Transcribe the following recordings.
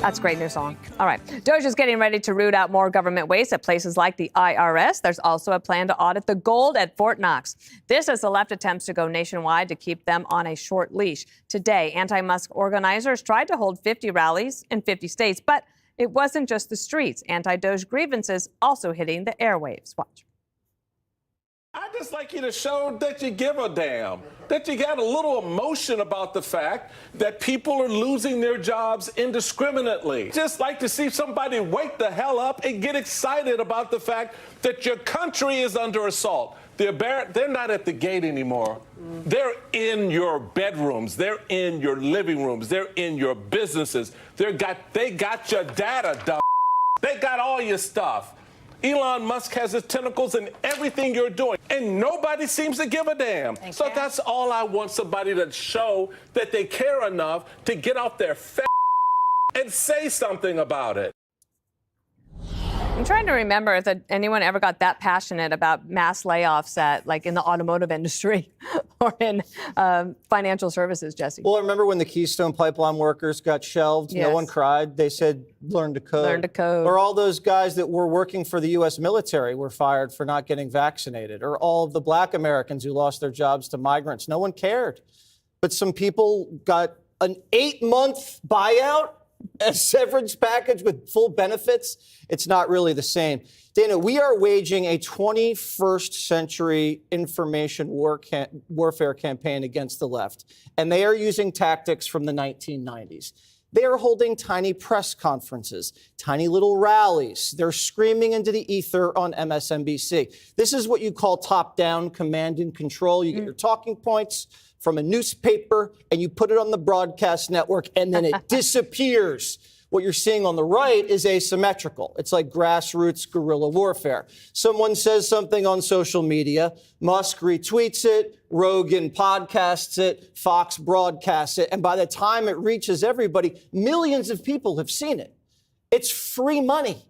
That's a great new song. All right. Doge is getting ready to root out more government waste at places like the IRS. There's also a plan to audit the gold at Fort Knox. This as the left attempts to go nationwide to keep them on a short leash. Today, anti-Musk organizers tried to hold 50 rallies in 50 states, but it wasn't just the streets. Anti-Doge grievances also hitting the airwaves. Watch. I'd just like you to show that you give a damn, that you got a little emotion about the fact that people are losing their jobs indiscriminately. Just like to see somebody wake the hell up and get excited about the fact that your country is under assault. They're not at the gate anymore. They're in your bedrooms. They're in your living rooms. They're in your businesses. They got your data, dumb. They got all your stuff. Elon Musk has his tentacles in everything you're doing, and nobody seems to give a damn. So that's all I want, somebody to show that they care enough to get off their fat and say something about it. I'm trying to remember if anyone ever got that passionate about mass layoffs in the automotive industry or in financial services, Jesse. Well, I remember when the Keystone Pipeline workers got shelved. Yes. No one cried. They said, learn to code. Learn to code. Or all those guys that were working for the U.S. military were fired for not getting vaccinated. Or all of the black Americans who lost their jobs to migrants. No one cared. But some people got an 8-month buyout, a severance package with full benefits. It's not really the same. Dana, we are waging a 21st century information warfare campaign against the left, and they are using tactics from the 1990s. They are holding tiny press conferences, tiny little rallies. They're screaming into the ether on MSNBC. This is what you call top-down command and control. You get your talking points from a newspaper, and you put it on the broadcast network, and then it disappears. What you're seeing on the right is asymmetrical. It's like grassroots guerrilla warfare. Someone says something on social media, Musk retweets it, Rogan podcasts it, Fox broadcasts it, and by the time it reaches everybody, millions of people have seen it. It's free money.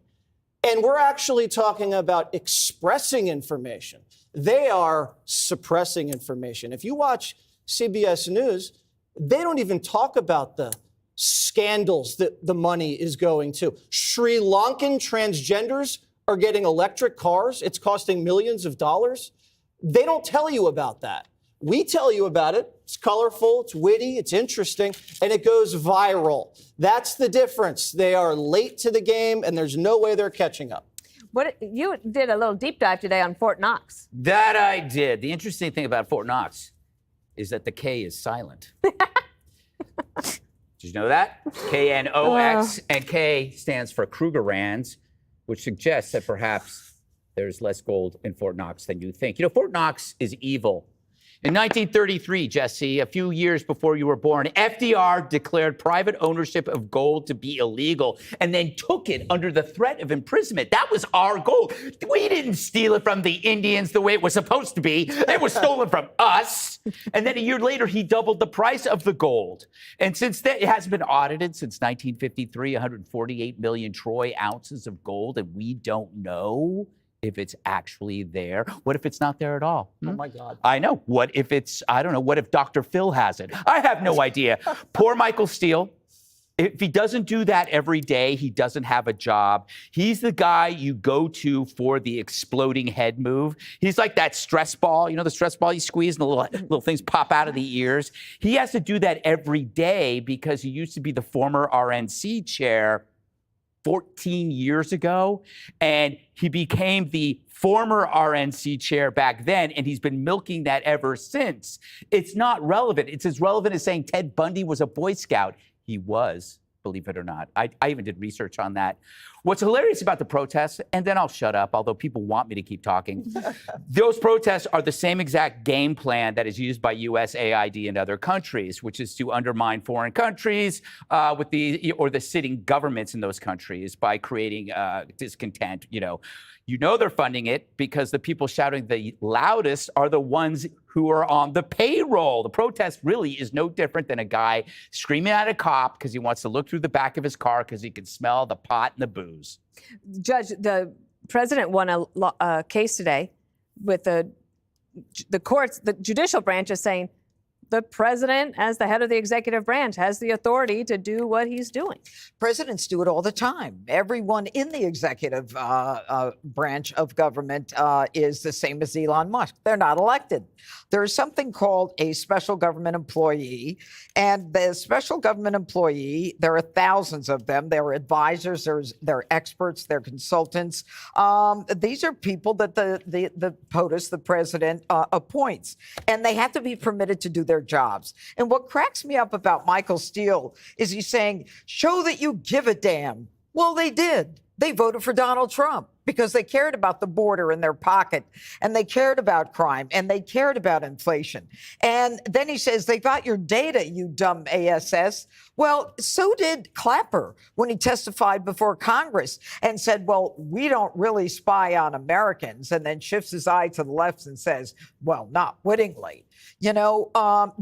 And we're actually talking about expressing information. They are suppressing information. If you watch CBS News, they don't even talk about the scandals that the money is going to. Sri Lankan transgenders are getting electric cars. It's costing millions of dollars. They don't tell you about that. We tell you about it. It's colorful, it's witty, it's interesting, and it goes viral. That's the difference. They are late to the game, and there's no way they're catching up. You did a little deep dive today on Fort Knox. That I did. The interesting thing about Fort Knox is that the K is silent. Did you know that? KNOX, and K stands for Krugerrands, which suggests that perhaps there's less gold in Fort Knox than you think. You know, Fort Knox is evil. In 1933, Jesse, a few years before you were born, FDR declared private ownership of gold to be illegal and then took it under the threat of imprisonment. That was our gold. We didn't steal it from the Indians the way it was supposed to be. It was stolen from us. And then a year later, he doubled the price of the gold. And since then, it hasn't been audited since 1953, 148 million troy ounces of gold, and we don't know if it's actually there. What if it's not there at all? Oh, my God. I know. What if I don't know, what if Dr. Phil has it? I have no idea. Poor Michael Steele. If he doesn't do that every day, he doesn't have a job. He's the guy you go to for the exploding head move. He's like that stress ball, you know, the stress ball you squeeze and the little things pop out of the ears. He has to do that every day because he used to be the former RNC chair 14 years ago, and he became the former RNC chair back then, and he's been milking that ever since. It's not relevant. It's as relevant as saying Ted Bundy was a Boy Scout. He was, believe it or not. I even did research on that. What's hilarious about the protests, and then I'll shut up, although people want me to keep talking, those protests are the same exact game plan that is used by USAID and other countries, which is to undermine foreign countries or the sitting governments in those countries by creating discontent. You know they're funding it because the people shouting the loudest are the ones who are on the payroll. The protest really is no different than a guy screaming at a cop because he wants to look through the back of his car because he can smell the pot and the booze. Judge, the president won a case today with the courts, the judicial branch is saying the president, as the head of the executive branch, has the authority to do what he's doing. Presidents do it all the time. Everyone in the executive branch of government is the same as Elon Musk. They're not elected. There is something called a special government employee. And the special government employee, there are thousands of them. There are advisors, there are experts, there are consultants. These are people that the POTUS, the president, appoints. And they have to be permitted to do their jobs. And what cracks me up about Michael Steele is he's saying, show that you give a damn. Well, they did. They voted for Donald Trump because they cared about the border in their pocket, and they cared about crime, and they cared about inflation. And then he says, they got your data, you dumb ASS. Well, so did Clapper when he testified before Congress and said, well, we don't really spy on Americans, and then shifts his eye to the left and says, well, not wittingly. You know,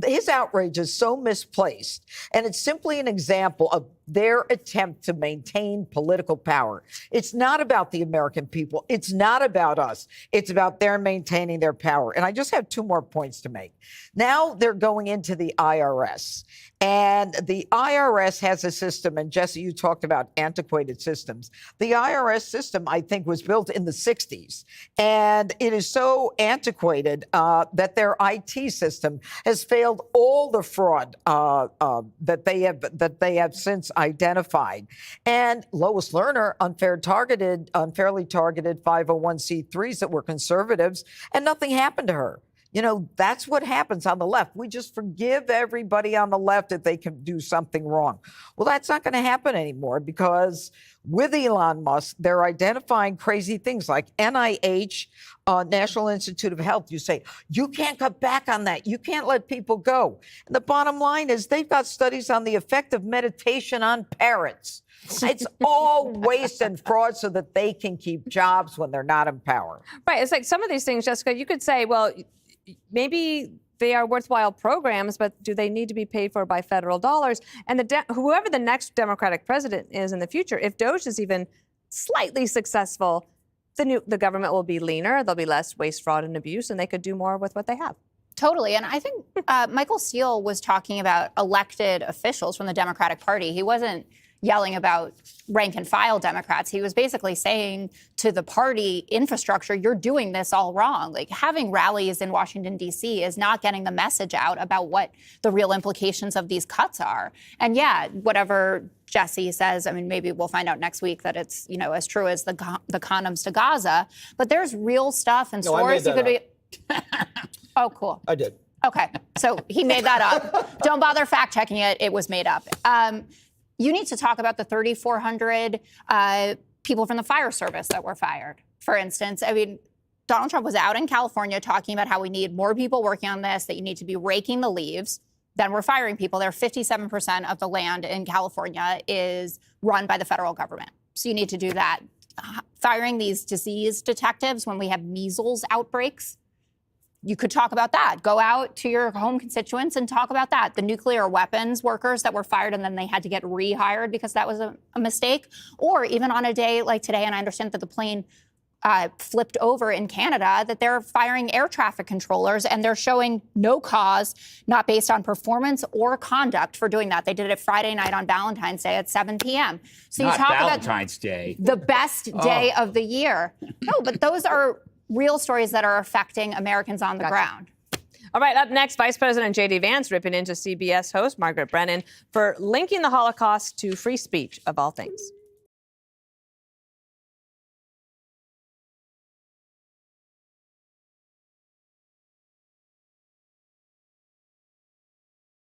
his outrage is so misplaced, and it's simply an example of their attempt to maintain political power. It's not about the American people. It's not about us. It's about their maintaining their power. And I just have two more points to make. Now they're going into the IRS. And the IRS has a system, and Jesse, you talked about antiquated systems. The IRS system, I think, was built in the 60s. And it is so antiquated that their IT system has failed all the fraud that they have since identified. And Lois Lerner unfairly targeted 501c3s that were conservatives, and nothing happened to her. You know, that's what happens on the left. We just forgive everybody on the left if they can do something wrong. Well, that's not going to happen anymore because with Elon Musk, they're identifying crazy things like NIH, National Institute of Health. You say, you can't cut back on that. You can't let people go. And the bottom line is they've got studies on the effect of meditation on parrots. It's all waste and fraud so that they can keep jobs when they're not in power. Right. It's like some of these things, Jessica, you could say, well, maybe they are worthwhile programs, but do they need to be paid for by federal dollars? And whoever the next Democratic president is in the future, if DOGE is even slightly successful, the government will be leaner, there'll be less waste, fraud, and abuse, and they could do more with what they have. Totally. And I think Michael Steele was talking about elected officials from the Democratic Party. He wasn't yelling about rank and file Democrats. He was basically saying to the party infrastructure, you're doing this all wrong. Like having rallies in Washington, D.C. is not getting the message out about what the real implications of these cuts are. And yeah, whatever Jesse says, I mean, maybe we'll find out next week that it's, you know, as true as the condoms to Gaza, but there's real stuff in stores. You could be. Oh, cool. I did. Okay. So he made that up. Don't bother fact checking it. It was made up. You need to talk about the 3,400 people from the fire service that were fired. For instance, I mean, Donald Trump was out in California talking about how we need more people working on this, that you need to be raking the leaves. Then we're firing people. There, 57% of the land in California is run by the federal government. So you need to do that. Firing these disease detectives when we have measles outbreaks. You could talk about that. Go out to your home constituents and talk about that. The nuclear weapons workers that were fired and then they had to get rehired because that was a mistake. Or even on a day like today, and I understand that the plane flipped over in Canada, that they're firing air traffic controllers and they're showing no cause, not based on performance or conduct for doing that. They did it Friday night on Valentine's Day at 7 p.m. So Not you talk Valentine's Day. The best day of the year. No, but those are real stories that are affecting Americans on the ground. All right, up next, Vice President J.D. Vance ripping into CBS host Margaret Brennan for linking the Holocaust to free speech, of all things.